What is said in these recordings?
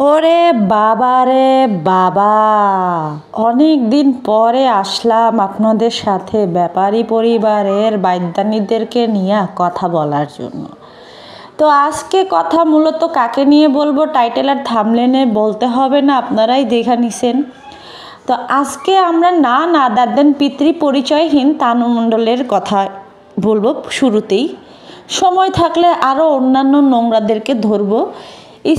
ওরে বাবা রে বাবা, অনেক দিন পরে আসলাম আপনাদের সাথে ব্যাপারী পরিবারের বাইদ্যানীদেরকে নিয়ে কথা বলার জন্য। তো আজকে কথা মূলত কাকে নিয়ে বলবো টাইটেল আর থাম্বনেলে বলতে হবে না, আপনারাই দেখে নিছেন। তো আজকে আমরা না দাদেন পিতৃ পরিচয়হীন তানু মণ্ডলের কথা বলবো শুরুতেই। সময় থাকলে আরও অন্যান্য নোংরাদেরকে ধরবো।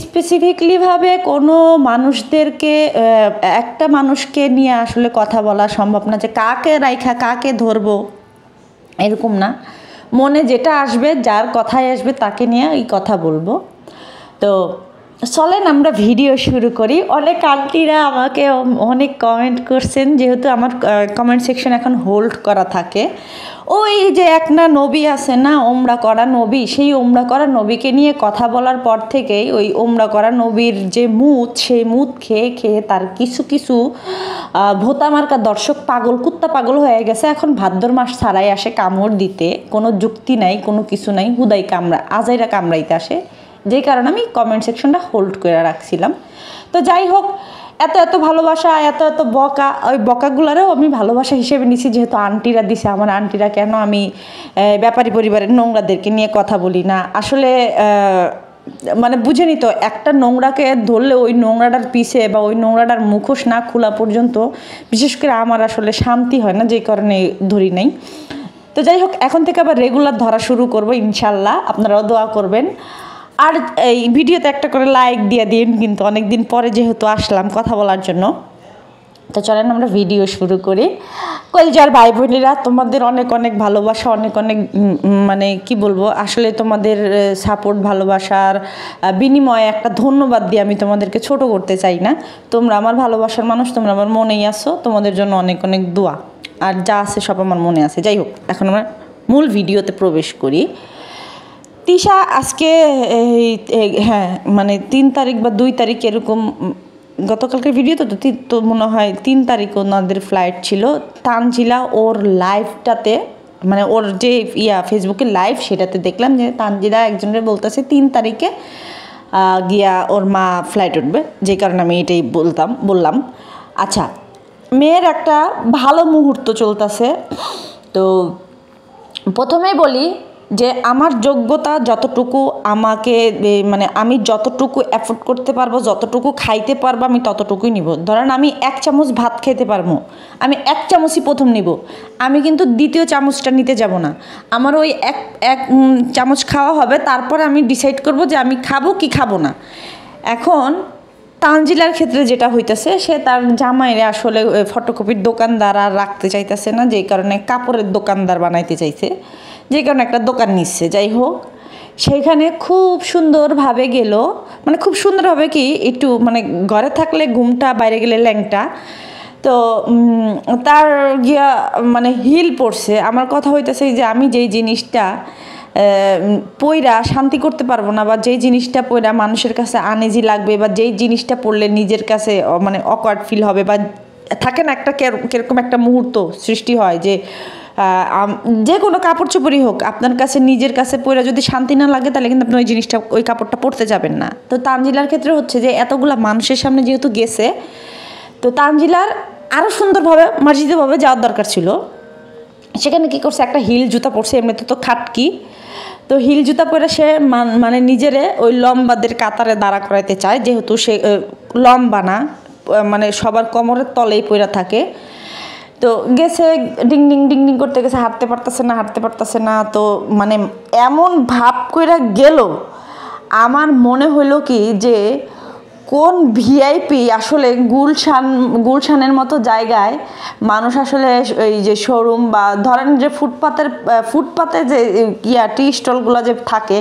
স্পেসিফিকলিভাবে কোনো মানুষদেরকে একটা মানুষকে নিয়ে আসলে কথা বলা সম্ভব না, যে কাকে রাইখা কাকে ধরবো এরকম না। মনে যেটা আসবে, যার কথায় আসবে তাকে নিয়ে এই কথা বলবো। তো চলেন আমরা ভিডিও শুরু করি। অনেক আন্টিরা আমাকে অনেক কমেন্ট করছেন, যেহেতু আমার কমেন্ট সেকশন এখন হোল্ড করা থাকে। ওই যে এক না নবী আছে না, ওমরা করা নবী, সেই ওমরা করা নবীকে নিয়ে কথা বলার পর থেকেই ওই ওমরা করা নবীর যে মুদ, সেই মুদ খেয়ে খেয়ে তার কিছু কিছু ভোতামার্কা দর্শক পাগল, কুত্তা পাগল হয়ে গেছে। এখন ভাদ্র মাস ছাড়াই আসে কামড় দিতে, কোনো যুক্তি নাই, কোনো কিছু নাই, হুদাই আজাইরা কামড়াইতে আসে, যেই কারণে আমি কমেন্ট সেকশনটা হোল্ড করে রাখছিলাম। তো যাই হোক, এত ভালোবাসা, এত বকা, ওই বকাগুলারও আমি ভালোবাসা হিসেবে নিছি, যেহেতু আন্টিরা দিছে। আমার আন্টিরা কেন আমি ব্যাপারী পরিবারের নোংরাদেরকে নিয়ে কথা বলি না, আসলে মানে বুঝেনি তো, একটা নোংরাকে ধরলে ওই নোংরাটার পিছে বা ওই নোংরাটার মুখোশ না খোলা পর্যন্ত বিশেষ করে আমার আসলে শান্তি হয় না, যেই কারণে ধরি নাই। তো যাই হোক, এখন থেকে আবার রেগুলার ধরা শুরু করবো ইনশাল্লাহ, আপনারাও দোয়া করবেন। আর এই ভিডিওতে একটা করে লাইক দিয়ে দিন, কিন্তু অনেক দিন পরে যেহেতু আসলাম কথা বলার জন্য। তো চলেন আমরা ভিডিও শুরু করি। কলজার ভাই বোনেরা, তোমাদের অনেক অনেক ভালোবাসা, অনেক মানে কি বলবো, আসলে তোমাদের সাপোর্ট ভালোবাসার বিনিময়ে একটা ধন্যবাদ দিয়ে আমি তোমাদেরকে ছোট করতে চাই না। তোমরা আমার ভালোবাসার মানুষ, তোমরা আমার মনেই আছো, তোমাদের জন্য অনেক অনেক দোয়া, আর যা আছে সব আমার মনে আছে। যাই হোক, এখন আমরা মূল ভিডিওতে প্রবেশ করি। তিশা আজকে হ্যাঁ মানে 3 তারিখ বা 2 তারিখ এরকম, গতকালকের ভিডিও তো মনে হয় 3 তারিখ ওনাদের ফ্লাইট ছিল। তানজিলা ওর লাইভটাতে, মানে ওর যে ফেসবুকে লাইভ, সেটাতে দেখলাম যে তানজিলা একজনের বলতেছে 3 তারিখে গিয়া ওর মা ফ্লাইট উঠবে, যে কারণে আমি এটাই বললাম। আচ্ছা, মেয়ের একটা ভালো মুহূর্ত চলতেছে। তো প্রথমেই বলি যে আমার যোগ্যতা যতটুকু, আমাকে মানে আমি যতটুকু অ্যাফোর্ড করতে পারবো, যতটুকু খাইতে পারবো, আমি ততটুকুই নিব। ধরেন আমি 1 চামচ ভাত খেতে পারবো, আমি 1 চামচই প্রথম নিব, আমি কিন্তু দ্বিতীয় চামচটা নিতে যাব না। আমার ওই এক চামচ খাওয়া হবে, তারপরে আমি ডিসাইড করব যে আমি খাবো কি খাবো না। এখন তানজিলার ক্ষেত্রে যেটা হইতেছে, সে তার জামাইরে আসলে ফটোকপির দোকানদার আর রাখতে চাইতেছে না, যেই কারণে কাপড়ের দোকানদার বানাইতে চাইছে, যে কারণে একটা দোকান নিচ্ছে। যাই হোক, সেইখানে খুব সুন্দরভাবে গেল, মানে খুব সুন্দরভাবে কি, একটু মানে ঘরে থাকলে ঘুমটা, বাইরে গেলে ল্যাংটা। তো তার গিয়া মানে হিল পড়ছে। আমার কথা হইতেছে যে আমি যেই জিনিসটা পইরা শান্তি করতে পারবো না, বা যেই জিনিসটা পইরা মানুষের কাছে আনইজি লাগবে, বা যেই জিনিসটা পড়লে নিজের কাছে মানে অকওয়ার্ড ফিল হবে, বা থাকে না একটা কিরকম একটা মুহূর্ত সৃষ্টি হয় যে যে কোনো কাপড় চোপড়ই হোক, আপনার কাছে নিজের কাছে পরে যদি শান্তি না লাগে, তাহলে কিন্তু আপনি ওই জিনিসটা, ওই কাপড়টা পরতে যাবেন না। তো তানজিলার ক্ষেত্রে হচ্ছে যে এতগুলা মানুষের সামনে যেহেতু গেছে, তো তানজিলার আরও সুন্দরভাবে মার্জিতভাবে যাওয়ার দরকার ছিল। সেখানে কী করছে, একটা হিল জুতা পরছে, এমনিতে তো খাটকি, তো হিল জুতা পরে সে মানে নিজেরে ওই লম্বাদের কাতারে দাঁড়া করাইতে চায়, যেহেতু সে লম্বা না, মানে সবার কোমরের তলেই পইরা থাকে। তো গেছে, ডিং ডিং করতে গেছে, হাঁটতে পারতেছে না। তো মানে এমন ভাব কইরা গেল, আমার মনে হইল কি যে কোন ভিআইপি আসলে গুলশানের মতো জায়গায় মানুষ আসলে এই যে শোরুম, বা ধরেন যে ফুটপাতে যে টি স্টলগুলো যে থাকে,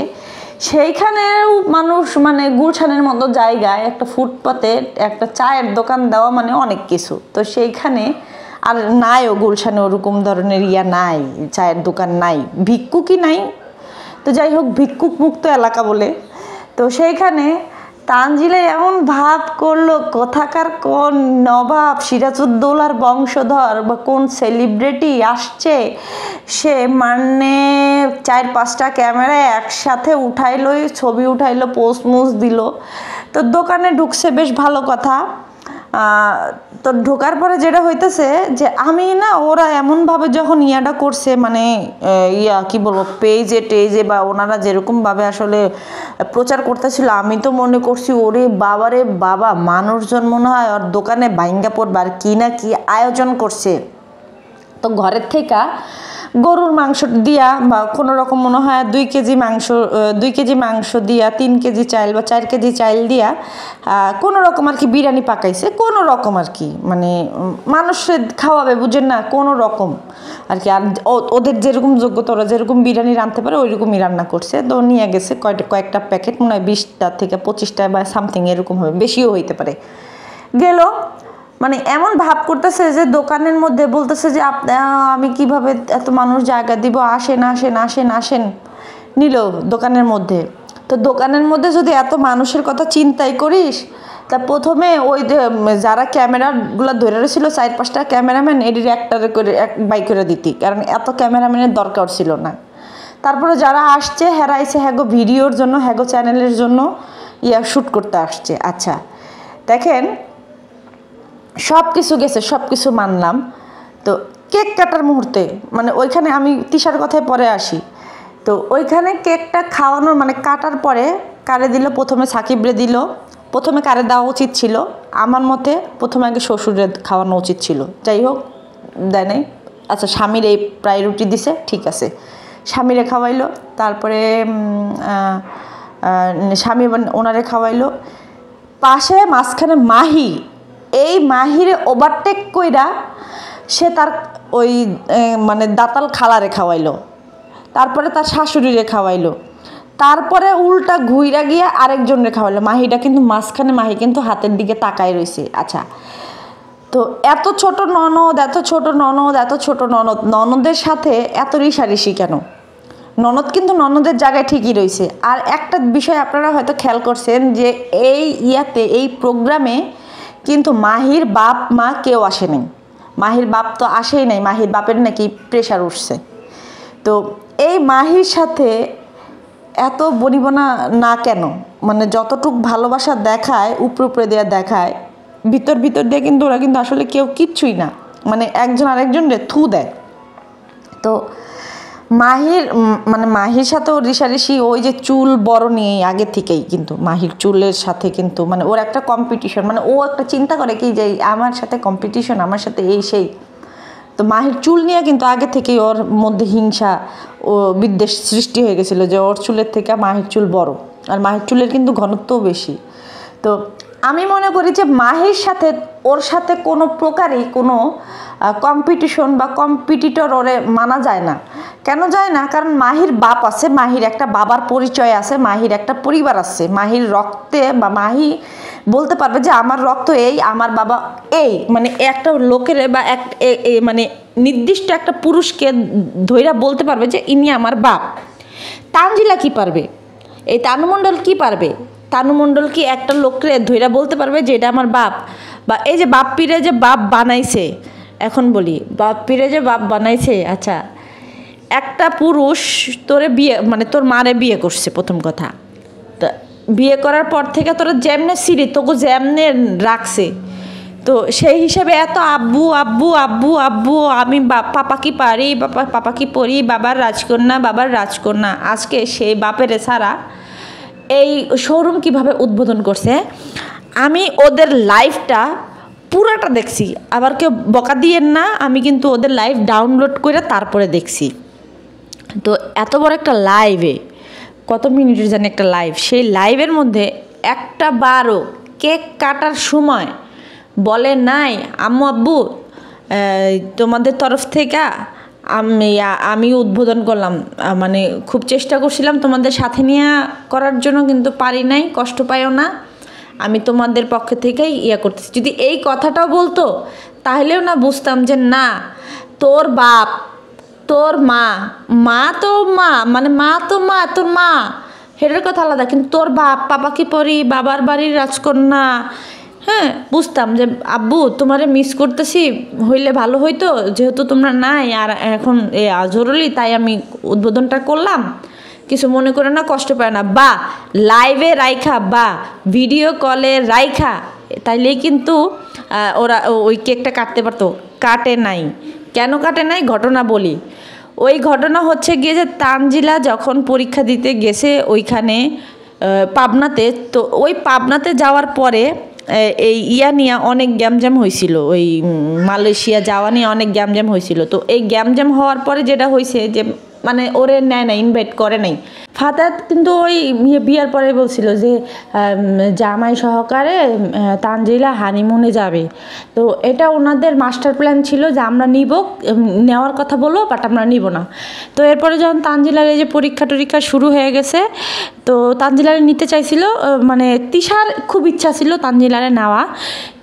সেইখানেও মানুষ, মানে গুলশানের মতো জায়গায় একটা ফুটপাতে একটা চায়ের দোকান দেওয়া মানে অনেক কিছু। তো সেইখানে আর নাইও গুলশানে ওরকম ধরনের নাই, চায়ের দোকান নাই, ভিক্ষুকই নাই। তো যাই হোক, ভিক্ষুক মুক্ত এলাকা বলে, তো সেইখানে তানজিলা এমন ভাব করলো কোথাকার কোন নবাব সিরাজউদ্দৌলার বংশধর বা কোন সেলিব্রিটি আসছে, সে মানে 4-5টা ক্যামেরায় একসাথে উঠাইলো, ছবি উঠাইলো, পোস্ট মোস্ট দিল। তো দোকানে ঢুকছে, বেশ ভালো কথা। তো ঢোকার পরে যেটা হইতেছে যে আমি না, ওরা এমনভাবে যখন ইয়াটা করছে, মানে কি বলবো, পেজে টেজে বা ওনারা যেরকমভাবে আসলে প্রচার করতেছিল, আমি তো মনে করছি ওরে বাবারে বাবা, মানুষজন মনে হয় ওর দোকানে ভাঙ্গা পড়বার কি না কি আয়োজন করছে। তো ঘরের থেকে গরুর মাংস দিয়া বা কোনো রকম মনে হয় 2 কেজি মাংস দিয়া 3 কেজি চাল বা 4 কেজি চাল দিয়া কোনো রকম আর কি বিরিয়ানি পাকাইছে, কোনো রকম আর কি, মানে মানুষের খাওয়াবে, বুঝেন না, কোনো রকম আর কি। আর ওদের যেরকম যোগ্যতা, ওরা যেরকম বিরিয়ানি রাঁধতে পারে ওইরকমই রান্না করছে। তো নিয়ে গেছে কয়েকটা প্যাকেট, মনে হয় 20টা থেকে 25টা বা সামথিং এরকম হবে, বেশিও হইতে পারে। গেল, মানে এমন ভাব করতেছে যে দোকানের মধ্যে বলতেছে যে আমি কিভাবে এত মানুষ জায়গা দিব, আসেন আসেন আসেন আসেন, নিল দোকানের মধ্যে। তো দোকানের মধ্যে যদি এত মানুষের কথা চিন্তাই করিস, তা প্রথমে ওই যারা ক্যামেরাগুলো ধরে রয়েছিল 4-5টা ক্যামেরাম্যান, এটির একটারে করে এক বাই করে দিতি, কারণ এত ক্যামেরাম্যানের দরকার ছিল না। তারপরে যারা আসছে হেরাইছে হ্যাগো ভিডিওর জন্য, হ্যাগো চ্যানেলের জন্য শ্যুট করতে আসছে। আচ্ছা দেখেন, সব কিছু গেছে, সব কিছু মানলাম। তো কেক কাটার মুহূর্তে, মানে ওইখানে আমি তিশার কথায় পরে আসি, তো ওইখানে কেকটা খাওয়ানোর মানে কাটার পরে কারে দিল, প্রথমে সাকিবরে দিল। প্রথমে কারে দেওয়া উচিত ছিল আমার মতে, প্রথমে আগে শ্বশুরে খাওয়ানো উচিত ছিল, যাই হোক দেয় নাই। আচ্ছা, স্বামীর এই প্রায়োরিটি দিছে, ঠিক আছে, স্বামীরে খাওয়াইলো। তারপরে স্বামী ওনারে খাওয়াইলো। পাশে মাঝখানে মাহি, এই মাহিরে ওভারটেক কইরা সে তার ওই মানে দাতাল খালারে খাওয়াইলো, তারপরে তার শাশুড়িরে খাওয়াইলো, তারপরে উল্টা ঘুইরা গিয়ে আরেকজনরে খাওয়াইলো। মাহিটা কিন্তু মাঝখানে, মাহি কিন্তু হাতের দিকে তাকায় রয়েছে। আচ্ছা, তো এত ছোট ননদ, এত ছোট ননদ, এত ছোট ননদ, ননদের সাথে এত রিসারিসি কেন? ননদ কিন্তু ননদের জায়গায় ঠিকই রয়েছে। আর একটা বিষয় আপনারা হয়তো খেয়াল করছেন যে এই প্রোগ্রামে কিন্তু মাহির বাপ মা কেউ আসেনি। মাহির বাপ তো আসেই নাই, মাহির বাপের নাকি প্রেশার উঠছে। তো এই মাহির সাথে এত বনিবনা না কেন? মানে যতটুক ভালোবাসা দেখায়, উপরে দেওয়া দেখায়, ভিতর দিয়ে কিন্তু ওরা কিন্তু আসলে কেউ কিচ্ছুই না, মানে একজন আরেকজনরে থু দেয়। তো মাহির সাথেও রিসারিসি, ওই যে চুল বড় নিয়ে আগে থেকেই কিন্তু মাহির চুলের সাথে কিন্তু মানে ওর একটা কম্পিটিশন, মানে ও একটা চিন্তা করে কি যে আমার সাথে কম্পিটিশন, আমার সাথে এই সেই। তো মাহির চুল নিয়ে কিন্তু আগে থেকেই ওর মধ্যে হিংসা ও বিদ্বেষ সৃষ্টি হয়ে গেছিলো যে ওর চুলের থেকে মাহির চুল বড়, আর মাহির চুলের কিন্তু ঘনত্বও বেশি। তো আমি মনে করি যে মাহির সাথে ওর সাথে কোনো প্রকারই কোনো কম্পিটিশন বা কম্পিটিটর ওরে মানা যায় না। কেন যায় না? কারণ মাহির বাপ আছে, মাহির একটা বাবার পরিচয় আছে, মাহির একটা পরিবার আছে, মাহির রক্তে বা মাহি বলতে পারবে যে আমার রক্ত এই, আমার বাবা এই, মানে একটা লোকের বা মানে নির্দিষ্ট একটা পুরুষকে ধইরা বলতে পারবে যে ইনি আমার বাপ। তানজিলা কি পারবে? এই তানু মণ্ডল কি পারবে? তানু মণ্ডল কি একটা লোকরে ধইরা বলতে পারবে যে এটা আমার বাপ? বা এই যে বাপ্পিরে যে বাপ বানাইছে, এখন বলি বাপ্পিরে যে বাপ বানাইছে, আচ্ছা একটা পুরুষ তোরে বিয়ে, মানে তোর মারে বিয়ে করছে প্রথম কথা, তা বিয়ে করার পর থেকে তোরা যেমনে সিঁড়ি তোকে যেমনে রাখছে, তো সেই হিসাবে এত আব্বু আব্বু আব্বু আব্বু, আমি পাপা কি পারি, পাপা কি পড়ি, বাবার রাজকন্যা, আজকে সেই বাপেরে ছাড়া এই শোরুম কিভাবে উদ্বোধন করছে। আমি ওদের লাইভটা পুরাটা দেখছি, আবার কেউ বকা দিয়েন না, আমি কিন্তু ওদের লাইভ ডাউনলোড করে তারপরে দেখছি। তো এত বড় একটা লাইভে, কত মিনিটের জানি একটা লাইভ, সেই লাইভের মধ্যে একটা বারও কেক কাটার সময় বলে নাই আম্মু আব্বু তোমাদের তরফ থেকে আমি উদ্বোধন করলাম, মানে খুব চেষ্টা করছিলাম তোমাদের সাথে নিয়ে করার জন্য, কিন্তু পারি নাই, কষ্ট পাইও না, আমি তোমাদের পক্ষ থেকেই করতেছি। যদি এই কথাটাও বলতো তাহলেও না বুঝতাম যে না, তোর বাপ, তোর মা তো মা, মানে মা তো মা, তোর মা হেটার কথা আলাদা, কিন্তু তোর বাবা কি পরি বাবার বাড়ির রাজকন্যা, হ্যাঁ বুঝতাম যে আব্বু তোমারে মিস করতেছি, হইলে ভালো হইতো, যেহেতু তোমরা নাই আর এখন জরুরি তাই আমি উদ্বোধনটা করলাম, কিছু মনে করে না, কষ্ট পায় না, বা লাইভে রাইখা বা ভিডিও কলে রাইখা, তাইলেই কিন্তু ওরা ওই কেকটা কাটতে পারতো, কাটে নাই। কেন কাটে নাই ঘটনা বলি। ওই ঘটনা হচ্ছে গিয়ে যে তানজিলা যখন পরীক্ষা দিতে গেছে ওইখানে পাবনাতে, তো ওই পাবনাতে যাওয়ার পরে এই নিয়ে অনেক গ্যামজ্যাম হয়েছিল, ওই মালয়েশিয়া যাওয়া নিয়ে অনেক গ্যামজ্যাম হয়েছিল। তো এই গ্যামজ্যাম হওয়ার পরে যেটা হয়েছে যে মানে ওরে নেয় না, ইনভাইট করে নাই। ফাতাত কিন্তু ওই বিয়ার পরে বলছিল যে জামাই সহকারে তানজিলা হানিমুনে যাবে, তো এটা ওনাদের মাস্টার প্ল্যান ছিল যে আমরা নিব, নেওয়ার কথা বলবো বাট আমরা নিব না। তো এরপরে যখন তানজিলার এই যে পরীক্ষা টরীক্ষা শুরু হয়ে গেছে, তো তানজিলারে নিতে চাইছিল, মানে তিশার খুব ইচ্ছা ছিল তানজিলারে নেওয়া,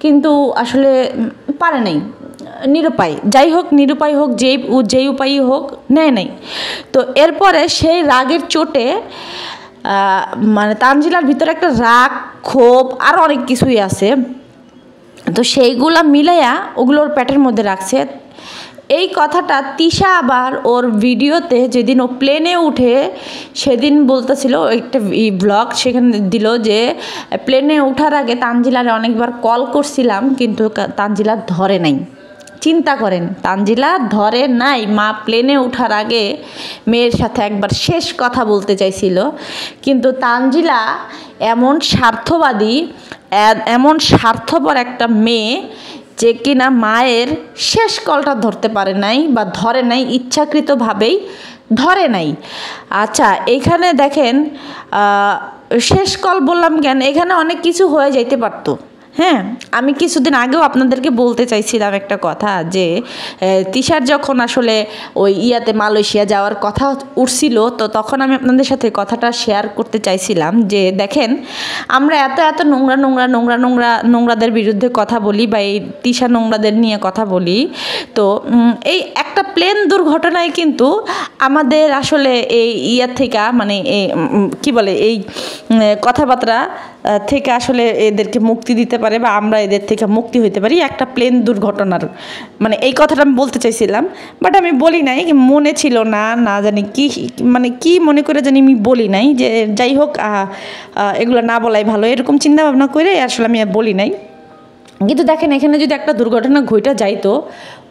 কিন্তু আসলে পারে নাই, নিরুপায়, যাই হোক নিরুপায় হোক, যেই উপায়ই হোক নেয় নাই। তো এরপরে সেই রাগের চোটে মানে তানজিলার ভিতরে একটা রাগ, ক্ষোভ আর অনেক কিছুই আছে, তো সেইগুলা মিলাইয়া ওগুলো ওর পেটের মধ্যে রাখছে। এই কথাটা তিশা আবার ওর ভিডিওতে যেদিন ও প্লেনে উঠে সেদিন বলতেছিল, একটা ব্লগ সেখানে দিল যে প্লেনে ওঠার আগে তানজিলারে অনেকবার কল করছিলাম কিন্তু তানজিলা ধরে নাই। চিন্তা করেন, তানজিলা ধরে নাই, মা প্লেনে ওঠার আগে মেয়ের সাথে একবার শেষ কথা বলতে চাইছিল, কিন্তু তানজিলা এমন স্বার্থবাদী, এমন স্বার্থপর একটা মেয়ে যে কিনা মায়ের শেষ কলটা ধরতে পারে নাই বা ধরে নাই, ইচ্ছাকৃতভাবেই ধরে নাই। আচ্ছা এইখানে দেখেন, শেষ কল বললাম কেন, এখানে অনেক কিছু হয়ে যাইতে পারতো। হ্যাঁ, আমি কিছুদিন আগেও আপনাদেরকে বলতে চাইছিলাম একটা কথা, যে তিশার যখন আসলে ওই মালয়েশিয়া যাওয়ার কথা উঠছিল, তো তখন আমি আপনাদের সাথে কথাটা শেয়ার করতে চাইছিলাম যে দেখেন, আমরা এত নোংরাদের বিরুদ্ধে কথা বলি বা এই তিশা নোংরাদের নিয়ে কথা বলি, তো এই একটা প্লেন দুর্ঘটনায় কিন্তু আমাদের আসলে এই থেকে মানে কি বলে এই কথাবার্তা থেকে আসলে এদেরকে মুক্তি দিতে পারে বা আমরা এদের থেকে মুক্তি হইতে পারি একটা প্লেন দুর্ঘটনার, মানে এই কথাটা আমি বলতে চাইছিলাম, বাট আমি বলি নাই, মনে ছিল না জানি কি, মানে কি মনে করে জানি আমি বলি নাই, যে যাই হোক এগুলো না বলাই ভালো, এরকম চিন্তা ভাবনা করে আসলে আমি বলি নাই। কিন্তু দেখেন এখানে যদি একটা দুর্ঘটনা ঘটে যাইতো,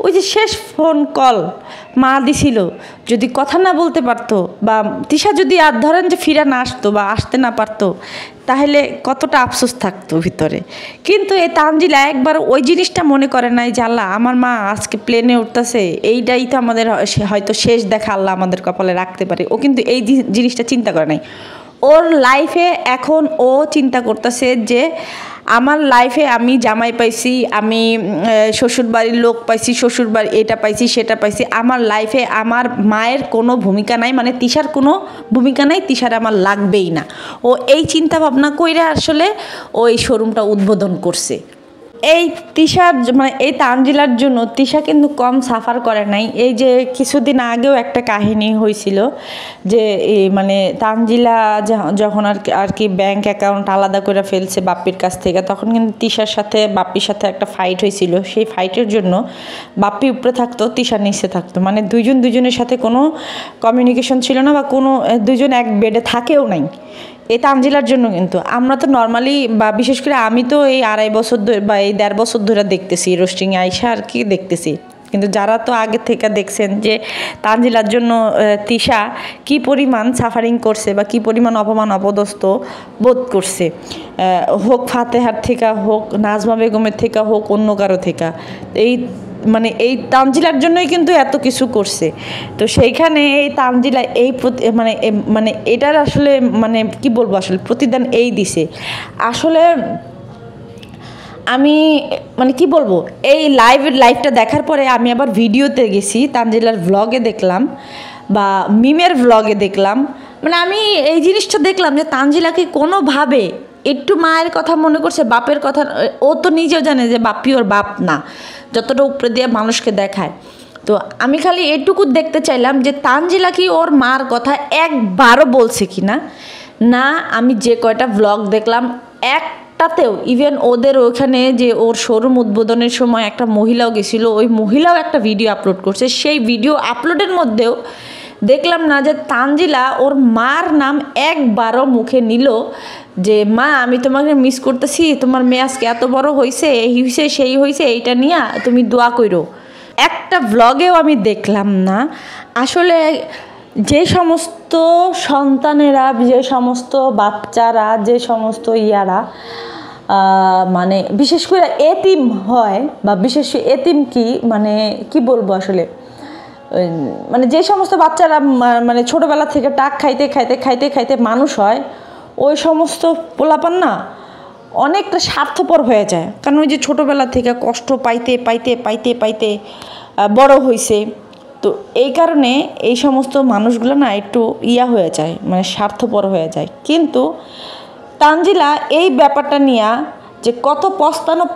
ওই যে শেষ ফোন কল মা দিছিল, যদি কথা না বলতে পারতো বা তিশা যদি আর ধরেন যে ফিরে না আসতো বা আসতে না পারতো, তাহলে কতটা আফসোস থাকতো ভিতরে। কিন্তু এই তানজিলা একবার ওই জিনিসটা মনে করে নাই যে আল্লাহ আমার মা আজকে প্লেনে উঠতেছে, এইটাই তো আমাদের হয়তো শেষ দেখা আল্লাহ আমাদের কপালে রাখতে পারে, ও কিন্তু এই জিনিসটা চিন্তা করে নাই। ওর লাইফে এখন ও চিন্তা করতেছে যে আমার লাইফে আমি জামাই পাইছি, আমি শ্বশুরবাড়ির লোক পাইছি, শ্বশুরবাড়ি এটা পাইছি সেটা পাইছি, আমার লাইফে আমার মায়ের কোনো ভূমিকা নাই, মানে তিশার কোনো ভূমিকা নাই, তিশার আমার লাগবেই না। ও এই চিন্তা ভাবনা কইরা আসলে ওই শোরুমটা উদ্বোধন করছে। এই তিশার মানে এই তানজিলার জন্য তিশা কিন্তু কম সাফার করে নাই। এই যে কিছুদিন আগেও একটা কাহিনী হয়েছিল যে মানে তানজিলা যখন আর কি ব্যাংক অ্যাকাউন্ট আলাদা করে ফেলছে বাপ্পির কাছ থেকে, তখন কিন্তু তিশার সাথে বাপ্পির সাথে একটা ফাইট হয়েছিল। সেই ফাইটের জন্য বাপ্পি উপরে থাকতো, তিশার নিচে থাকতো, মানে দুজনের সাথে কোনো কমিউনিকেশন ছিল না বা কোনো দুজন এক বেডে থাকেও নাই। এই তানজিলার জন্য কিন্তু আমরা তো নর্মালি বা বিশেষ করে আমি তো এই 2.5 বছর ধরে বা এই 1.5 বছর ধরে দেখতেছি রোস্টিং আইসা আর কি দেখতেছি, কিন্তু যারা তো আগে থেকে দেখছেন যে তানজিলার জন্য তিশা কি পরিমাণ সাফারিং করছে বা কি পরিমাণ অপমান অপদস্থ বোধ করছে, হোক ফাতেহার থেকে, হোক নাজমা বেগমের থেকে, হোক অন্য কারো থেকে, এই মানে এই তানজিলার জন্যই কিন্তু এত কিছু করছে। তো সেইখানে এই তানজিলা এই মানে এটার আসলে মানে কি বলবো, আসলে প্রতিদান এই দিছে। আসলে আমি মানে কি বলবো, এই লাইভটা দেখার পরে আমি আবার ভিডিওতে গেছি, তানজিলার ভ্লগে দেখলাম বা মিমের ভ্লগে দেখলাম, মানে আমি এই জিনিসটা দেখলাম যে তানজিলাকে কোনোভাবে একটু মায়ের কথা মনে করছে, বাপের কথা। ও তো নিজেও জানে যে বাপি ওর বাপ না, যতটা উপরে দিয়ে মানুষকে দেখায়। তো আমি খালি এটুকু দেখতে চাইলাম যে তানজিলা কি ওর মার কথা একবারও বলছে কি না, না আমি যে কয়টা ব্লগ দেখলাম একটাতেও ইভেন ওদের ওইখানে যে ওর শোরুম উদ্বোধনের সময় একটা মহিলাও গেছিলো, ওই মহিলাও একটা ভিডিও আপলোড করছে, সেই ভিডিও আপলোডের মধ্যেও দেখলাম না যে তানজিলা ওর মার নাম একবারও মুখে নিল যে মা আমি তোমাকে মিস করতেছি, তোমার মেয়ে আজকে এত বড় হয়েছে, এই হয়েছে সেই হয়েছে, এইটা নিয়ে তুমি দোয়া করো, একটা ব্লগেও আমি দেখলাম না। আসলে যে সমস্ত সন্তানেরা, যে সমস্ত বাচ্চারা, যে সমস্ত ইয়ারা মানে বিশেষ করে এতিম হয়, বা বিশেষ এতিম কি মানে কি বলবো আসলে, মানে যে সমস্ত বাচ্চারা মানে ছোটোবেলা থেকে টাক খাইতে খাইতে খাইতে খাইতে মানুষ হয়, ওই সমস্ত পোলাপান না অনেকটা স্বার্থপর হয়ে যায়। কারণ ওই যে ছোটোবেলা থেকে কষ্ট পাইতে পাইতে পাইতে পাইতে বড় হয়েছে, তো এই কারণে এই সমস্ত মানুষগুলো না একটু ইয়া হয়ে যায়, মানে স্বার্থপর হয়ে যায়। কিন্তু তানজিলা এই ব্যাপারটা নিয়ে যে কত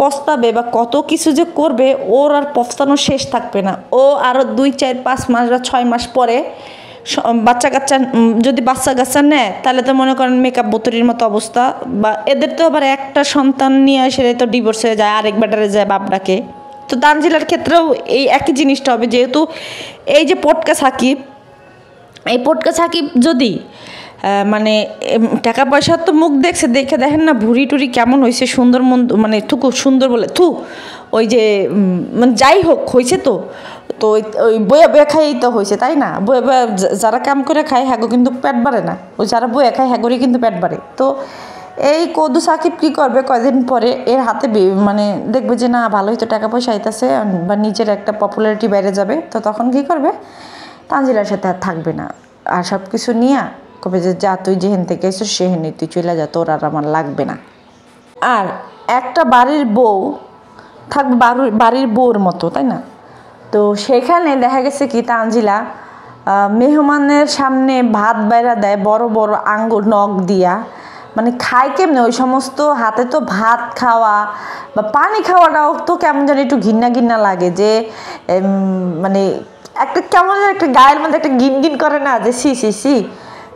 পস্তাবে বা কত কিছু যে করবে, ওর আর পস্তানো শেষ থাকবে না। ও আরও 2, 4, 5 মাস বা 6 মাস পরে বাচ্চা কাচ্চা যদি বাচ্চা কাচ্চা নেয়, তাহলে তো মনে করেন মেকআপ বোতরির মতো অবস্থা। বা এদের তো আবার একটা সন্তান নিয়ে সেটাই তো ডিভোর্স হয়ে যায়, আরেক ব্যাটারে যায় বাপডাকে। তো তানজিলার ক্ষেত্রেও এই একই জিনিসটা হবে, যেহেতু এই যে পটকা সাকিব, এই পটকা সাকিব যদি মানে টাকা পয়সার তো মুখ দেখছে, দেখে দেখেন না ভুড়ি টুরি কেমন হয়েছে, সুন্দর মানে খুব সুন্দর বলে ওই যে মানে যাই হোক হয়েছে, তো ওই বইয়া বইয়া খাইই তো হয়েছে, তাই না? বইয়া বইয়া যারা কাম করে খায় হ্যাগো কিন্তু পেট বাড়ে না, ওই যারা বইয়া খায় হ্যাগোরই কিন্তু পেট বাড়ে। তো এই কদু সাকিব কী করবে, কয়দিন পরে এর হাতে মানে দেখবে যে না ভালোই তো টাকা পয়সা আইতাছে, বা নিজের একটা পপুলারিটি বেড়ে যাবে, তো তখন কী করবে, তানজিলার সাথে আর থাকবে না, আর সব কিছু নিয়ে কবে যে যা তুই যেহেন থেকে এসো সেহেনে তুই চলে যা, তোর আর আমার লাগবে না। আর একটা বাড়ির বউ থাকবে বাড়ির বউর মতো, তাই না? তো সেখানে দেখা গেছে কি তানজিলা মেহমানের সামনে ভাত বাইরা দেয় বড় বড় আঙ্গুল নখ দিয়া, মানে খায় কেমনে, ওই সমস্ত হাতে তো ভাত খাওয়া বা পানি খাওয়াটাও তো কেমন যেন একটু ঘিন্না ঘিন্না লাগে, যে মানে একটা কেমন যেন একটা গায়ের মধ্যে একটা গিন করে না, যে সি।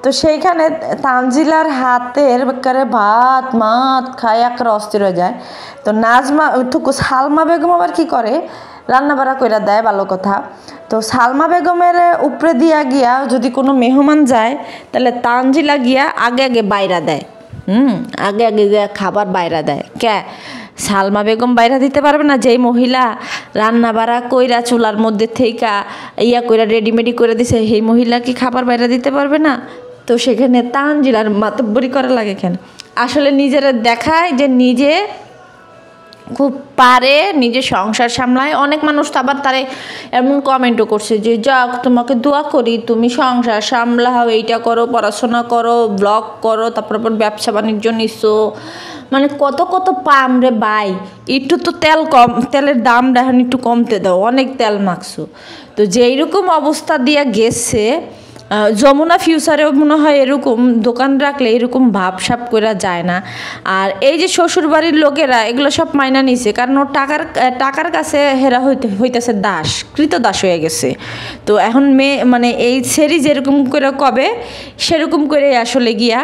তো সেইখানে তানজিলার হাতের বেকারে ভাত মাত খায় একটা অস্থির হয়ে যায়। তো নাজমা সালমা বেগম আবার কী করে, রান্না বাড়া কইরা দেয়, ভালো কথা। তো সালমা বেগমের উপরে দিয়া গিয়া যদি কোনো মেহমান যায়, তাহলে তানজিলা গিয়া আগে আগে বাইরা দেয়, আগে আগে গিয়া খাবার বাইরা দেয়। সালমা বেগম বাইরা দিতে পারবে না? যেই মহিলা রান্না বাড়া কইরা চুলার মধ্যে থেইকা ইয়া কইরা রেডিমেডি করে দিছে, সেই মহিলা কি খাবার বাইরা দিতে পারবে না? তো সেখানে তানজিলার মাতব্বরি করা লাগে কেন? আসলে নিজেরা দেখায় যে নিজে খুব পারে, নিজে সংসার সামলায়। অনেক মানুষ তো আবার তারে এমন কমেন্টও করছে যে যাক তোমাকে দোয়া করি, তুমি সংসার সামলাও, এইটা করো, পড়াশোনা করো, ব্লগ করো, তারপর ব্যবসা বাণিজ্য নিছো, মানে কত কত পাম রে ভাই, একটু তো তেলের দাম এখন একটু কমতে দাও, অনেক তেল মাখছো। তো যেইরকম অবস্থা দিয়া গেছে, যমুনা ফিউচারেও মনে হয় এরকম দোকান রাখলে এরকম ভাবসাব করা যায় না। আর এই যে শ্বশুরবাড়ির লোকেরা এগুলো সব মাইনা নিছে, কারণ ও টাকার কাছে হেরা হইতেছে দাস, কৃতদাস হয়ে গেছে। তো এখন মানে এই সেরি যেরকম করে কবে সেরকম করে আসলে গিয়া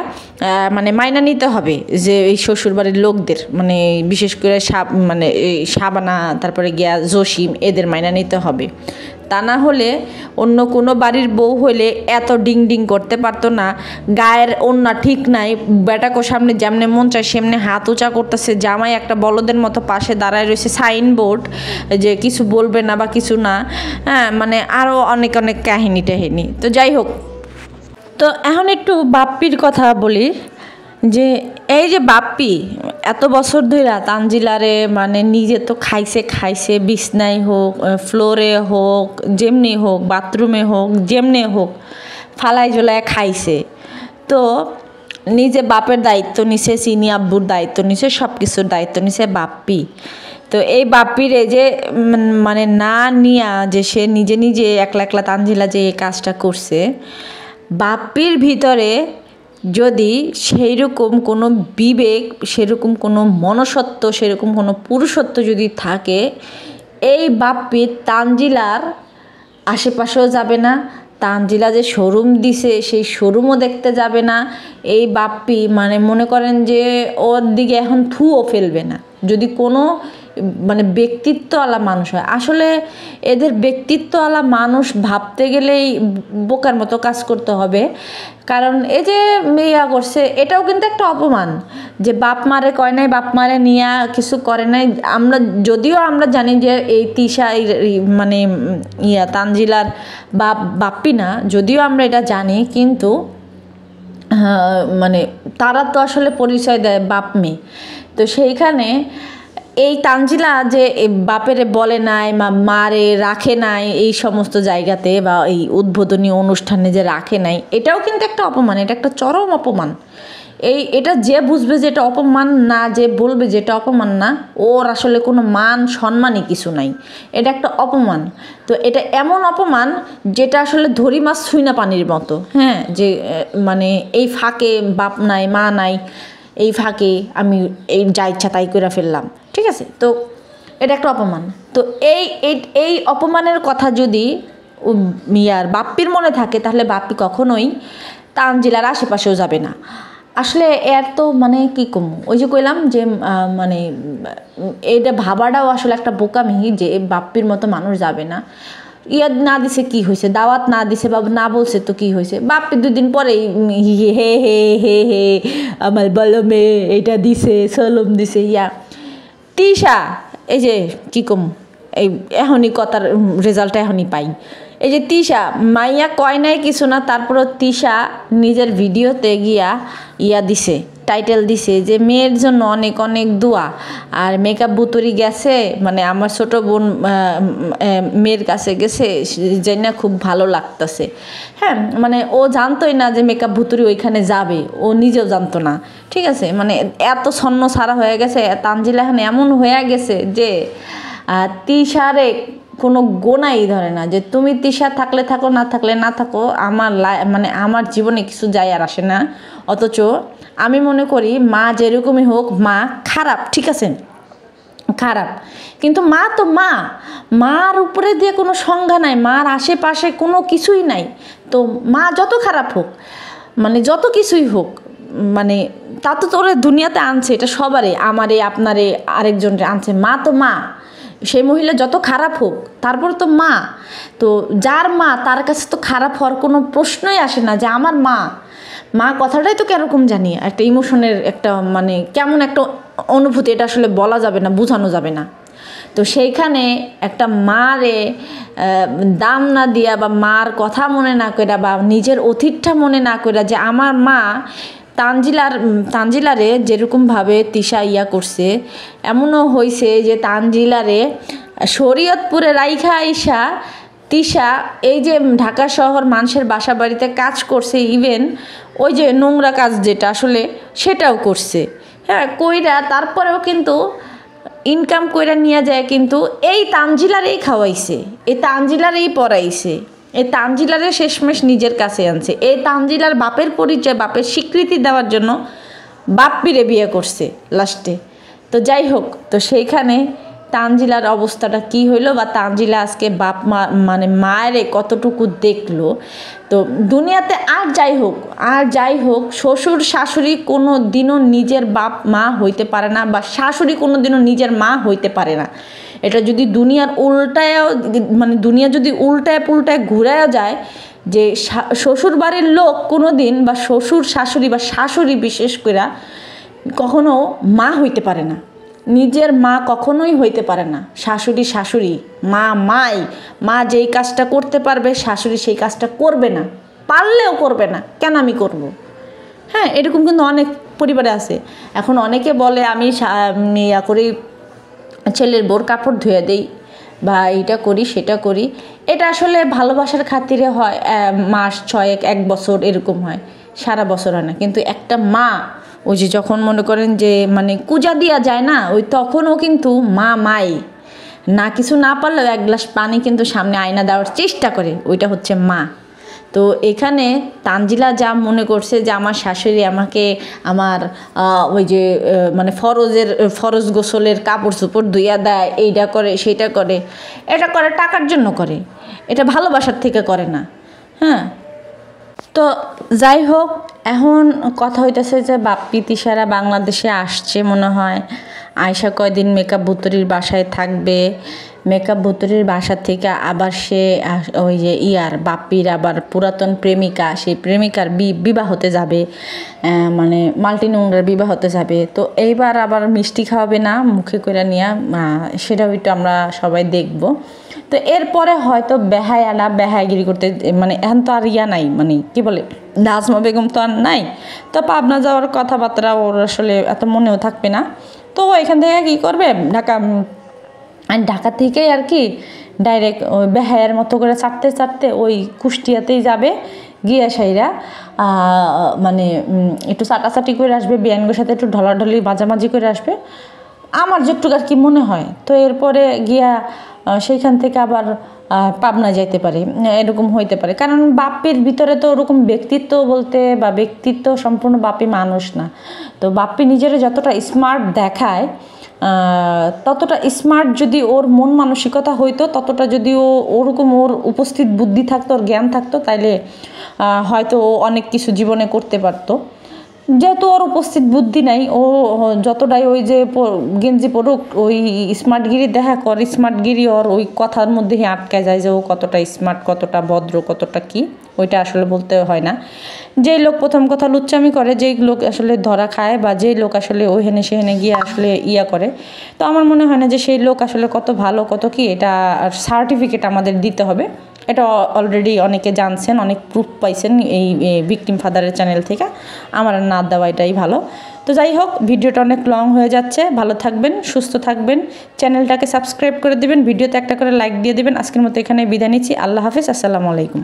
মানে মাইনা নিতে হবে, যে এই শ্বশুরবাড়ির লোকদের, মানে বিশেষ করে মানে এই শাবানা, তারপরে গিয়া জসিম, এদের মাইনা নিতে হবে। তা না হলে অন্য কোনো বাড়ির বউ হলে এত ডিং করতে পারতো না। গায়ের ওন্না ঠিক নাই, বেটাকো সামনে যেমনে মন চায় সেমনে হাত উঁচা করতেছে, জামাই একটা বলদের মতো পাশে দাঁড়ায় রয়েছে, সাইনবোর্ড যে কিছু বলবে না বা কিছু না, হ্যাঁ মানে আরও অনেক অনেক কাহিনী টাহিনী। তো যাই হোক, তো এখন একটু বাপ্পির কথা বলি, যে এই যে বাপ্পি এত বছর ধরে তানজিলারে মানে নিজে তো খাইছে, বিছনায় হোক, ফ্লোরে হোক, যেমনি হোক, বাথরুমে হোক, যেমনি হোক ফালাই ঝোলায় খাইছে। তো নিজে বাপের দায়িত্ব নিছে, চিনি আব্বুর দায়িত্ব নিছে, সব কিছুর দায়িত্ব নিছে বাপ্পি। তো এই বাপ্পির এই যে মানে না নিয়া যে সে নিজে একলা তানজিলা যে এই কাজটা করছে, বাপ্পির ভিতরে যদি সেই রকম কোনো বিবেক, সেরকম কোনো মনসত্ব, সেরকম কোনো পুরুষত্ব যদি থাকে, এই বাপ্পি তানজিলার আশেপাশেও যাবে না, তানজিলা যে শোরুম দিছে সেই শোরুমও দেখতে যাবে না। এই বাপ্পি মানে মনে করেন যে ওর দিকে এখন থুও ফেলবে না যদি কোনো মানে ব্যক্তিত্বওয়ালা মানুষ হয়। আসলে এদের ব্যক্তিত্বওয়ালা মানুষ ভাবতে গেলেই বোকার মতো কাজ করতে হবে। কারণ এই যে মেয়া করছে এটাও কিন্তু একটা অপমান, যে বাপ মারে কয় নাই, বাপ মারে নিয়ে কিছু করে নাই। আমরা যদিও আমরা জানি যে এই তিশা মানে তানজিলার বাপ্পি না, যদিও আমরা এটা জানি, কিন্তু মানে তারা তো আসলে পরিচয় দেয় বাপ মেয়ে। তো সেইখানে এই তানজিলা যে বাপেরে বলে নাই বা মারে রাখে নাই এই সমস্ত জায়গাতে বা এই উদ্বোধনী অনুষ্ঠানে যে রাখে নাই, এটাও কিন্তু একটা অপমান, এটা একটা চরম অপমান। এটা যে বুঝবে যে এটা অপমান না, যে বলবে যে এটা অপমান না, ওর আসলে কোনো মান সম্মানই কিছু নাই, এটা একটা অপমান। তো এটা এমন অপমান যেটা আসলে ধরি মাছ ছুঁই না পানির মতো। হ্যাঁ, যে মানে এই ফাঁকে বাপ নাই মা নাই, এই ফাঁকে আমি এই যা ইচ্ছা তাই করে ফেললাম, ঠিক আছে? তো এটা একটা অপমান। তো এই অপমানের কথা যদি বাপ্পির মনে থাকে, তাহলে বাপ্পি কখনোই তানজিলার আশেপাশেও যাবে না। আসলে এর তো মানে কী কম, ওই যে কইলাম যে মানে এটা ভাবাটাও আসলে একটা বোকামি যে বাপ্পির মতো মানুষ যাবে না। না দিছে কি হয়েছে, দাওয়াত না দিছে বা না বলছে তো কি হয়েছে, বাপ্পি 2 দিন পরেই হে হে হে হে আমার বলো মেয়ে এইটা দিছে, সলম দিছে। তিশা এই যে কী কম, এই এখনই কথার রেজাল্টটা এখনই পাই। এই যে তিশা মাইয়া কয় নাই কিছু না, তারপরও তিশা নিজের ভিডিওতে গিয়া দিছে, টাইটেল দিছে যে মেয়ের জন্য অনেক অনেক দোয়া। আর মেকআপ বুতুরি গেছে, মানে আমার ছোট বোন মেয়ের কাছে গেছে, যে না খুব ভালো লাগতেছে। হ্যাঁ, মানে ও জানতোই না যে মেকআপ বুতুরি ওইখানে যাবে, ও নিজেও জানতো না, ঠিক আছে? মানে এত ছন্ন ছাড়া হয়ে গেছে, তানজিলা এখন এমন হয়ে গেছে যে তিশারে কোনো গোনাই ধরে না, যে তুমি তিশা থাকলে থাকো, না থাকলে না থাকো, আমার মানে আমার জীবনে কিছু যায় আর আসে না। অথচ আমি মনে করি মা যেরকমই হোক, মা খারাপ, ঠিক আছে, খারাপ, কিন্তু মা তো মার উপরে দিয়ে কোনো সংজ্ঞা নাই, মার আশেপাশে কোনো কিছুই নাই। তো মা যত খারাপ হোক, মানে যত কিছুই হোক, মানে তা তো তোরে দুনিয়াতে আনছে, এটা সবারই, আমারে আপনারে আরেকজনরে আনছে। মা তো মা, সেই মহিলা যত খারাপ হোক তারপর তো মা। তো যার মা তার কাছে তো খারাপ হওয়ার কোনো প্রশ্নই আসে না। যে আমার মা কথাটাই তো কেরকম জানি, একটা ইমোশনের একটা মানে কেমন একটা অনুভূতি, এটা আসলে বলা যাবে না, বোঝানো যাবে না। তো সেইখানে একটা মারে দাম না দিয়া বা মার কথা মনে না কইরা বা নিজের অতীতটা মনে না কইরা, যে আমার মা তানজিলারে যেরকমভাবে তিশা করছে, এমনও হয়েছে যে তানজিলারে শরীয়তপুরে রাইখা আইসা তিশা এই যে ঢাকা শহর মানুষের বাসা বাড়িতে কাজ করছে, ইভেন ওই যে নোংরা কাজ যেটা আসলে সেটাও করছে। হ্যাঁ, কইরা তারপরেও কিন্তু ইনকাম কইরা নিয়ে যায়, কিন্তু এই তানজিলারেই খাওয়াইছে, এই তানজিলারেই পড়াইছে, এই তানজিলারে শেষমেশ নিজের কাছে আনছে। এই তানজিলার বাপের পরিচয়, বাপের স্বীকৃতি দেওয়ার জন্য বাপ্পিরে বিয়ে করছে লাস্টে। তো যাই হোক, তো সেইখানে তানজিলার অবস্থাটা কি হইলো, বা তানজিলা আজকে বাপ মা মানে মায়ের কতটুকু দেখলো। তো দুনিয়াতে আর যাই হোক শ্বশুর শাশুড়ি কোনো দিনও নিজের বাপ মা হইতে পারে না, বা শাশুড়ি কোনো দিনও নিজের মা হইতে পারে না। এটা যদি দুনিয়ার উল্টায়ও, মানে দুনিয়া যদি উল্টায় পুল্টায় ঘুরায় যায়, যে শ্বশুর বাড়ির লোক কোনো দিন, বা শ্বশুর শাশুড়ি বা শাশুড়ি বিশেষ করে কখনো মা হইতে পারে না, নিজের মা কখনোই হইতে পারে না। শাশুড়ি মা যেই কাজটা করতে পারবে, শাশুড়ি সেই কাজটা করবে না, পারলেও করবে না। কেন আমি করব? হ্যাঁ, এরকম কিন্তু অনেক পরিবারে আছে। এখন অনেকে বলে আমি করি, ছেলের বোর কাপড় ধুয়ে দেই, বা এইটা করি সেটা করি। এটা আসলে ভালোবাসার খাতিরে হয়, মাস 6 1 বছর এরকম হয়, সারা বছর হয় না। কিন্তু একটা মা, ওই যে যখন মনে করেন যে মানে কুজা দেওয়া যায় না, ওই তখনও কিন্তু মাই না, কিছু না পারলেও 1 গ্লাস পানি কিন্তু সামনে আয়না দেওয়ার চেষ্টা করে, ওইটা হচ্ছে মা। তো এখানে তানজিলা যা মনে করছে যে আমার শাশুড়ি আমাকে আমার ওই যে মানে ফরজ গোসলের কাপড় চোপড় ধুইয়া দেয়, এইটা করে সেইটা করে, এটা করে টাকার জন্য করে, এটা ভালোবাসার থেকে করে না। হ্যাঁ। তো যাই হোক, এখন কথা হইতেছে যে বাপ্পি তিশারা বাংলাদেশে আসছে মনে হয়, আয়সা কয়দিন মেকআপ বুতুরির বাসায় থাকবে, মেকআপ বুতুরির বাসা থেকে আবার সে ওই যে বাপ্পির আবার পুরাতন প্রেমিকা, সেই প্রেমিকার বিবাহতে যাবে, মানে মাল্টি নোংরার বিবাহতে যাবে। তো এইবার আবার মিষ্টি খাওয়াবে না মুখে করে নিয়ে, সেটাও একটু আমরা সবাই দেখব। তো এরপরে হয়তো বেহায়াগিরি করতে, মানে এখন তো আর নাই, মানে কি বলে, নাজমা বেগম তো আর নাই, তো পাবনা যাওয়ার কথাবার্তা ওর আসলে এত মনেও থাকবে না। তো এখান থেকে কী করবে, ঢাকা থেকেই আর কি ডাইরেক্ট ওই বেহায়ার মতো করে চাটতে ওই কুষ্টিয়াতেই যাবে, গিয়া সাইরা মানে একটু চাটাচাটি করে আসবে, বিয়ানগোর সাথে একটু ঢলাঢলি মাঝামাঝি করে আসবে, আমার যেটুকু আর কি মনে হয়। তো এরপরে গিয়া সেইখান থেকে আবার পাবনা যাইতে পারে, এরকম হইতে পারে। কারণ বাপ্পির ভিতরে তো ওরকম ব্যক্তিত্ব বলতে বা ব্যক্তিত্ব সম্পূর্ণ বাপ্পি মানুষ না। তো বাপ্পি নিজের যতটা স্মার্ট দেখায়, ততটা স্মার্ট যদি ওর মন মানসিকতা হইতো, ততটা যদি ওরকম ওর উপস্থিত বুদ্ধি থাকতো, ওর জ্ঞান থাকতো, তাইলে হয়তো ও অনেক কিছু জীবনে করতে পারতো। যেহেতু ওর উপস্থিত বুদ্ধি নাই, ও যতটাই ওই যে গেঞ্জি পড়ুক, ওই স্মার্টগিরি দেখা কর, স্মার্টগিরি ওর ওই কথার মধ্যেই আটকায় যায় যে ও কতটা স্মার্ট, কতটা ভদ্র, কতটা কি, ওইটা আসলে বলতে হয় না। যেই লোক প্রথম কথা লুচ্চামি করে, যেই লোক আসলে ধরা খায়, বা যেই লোক আসলে ওইখানে সেখানে গিয়ে আসলে করে, তো আমার মনে হয় না যে সেই লোক আসলে কত ভালো কত কি, এটা সার্টিফিকেট আমাদের দিতে হবে। এটা অলরেডি অনেকে জানছেন, অনেক প্রুফ পাইছেন এই ভিকটিম ফাদারের চ্যানেল থেকে, আমার না দেওয়া এটাই ভালো। তো যাই হোক, ভিডিওটা অনেক লং হয়ে যাচ্ছে, ভালো থাকবেন, সুস্থ থাকবেন, চ্যানেলটাকে সাবস্ক্রাইব করে দেবেন, ভিডিওতে একটা করে লাইক দিয়ে দেবেন। আজকের মতো এখানে বিদায় নিচ্ছি, আল্লাহ হাফিজ, আসসালামু আলাইকুম।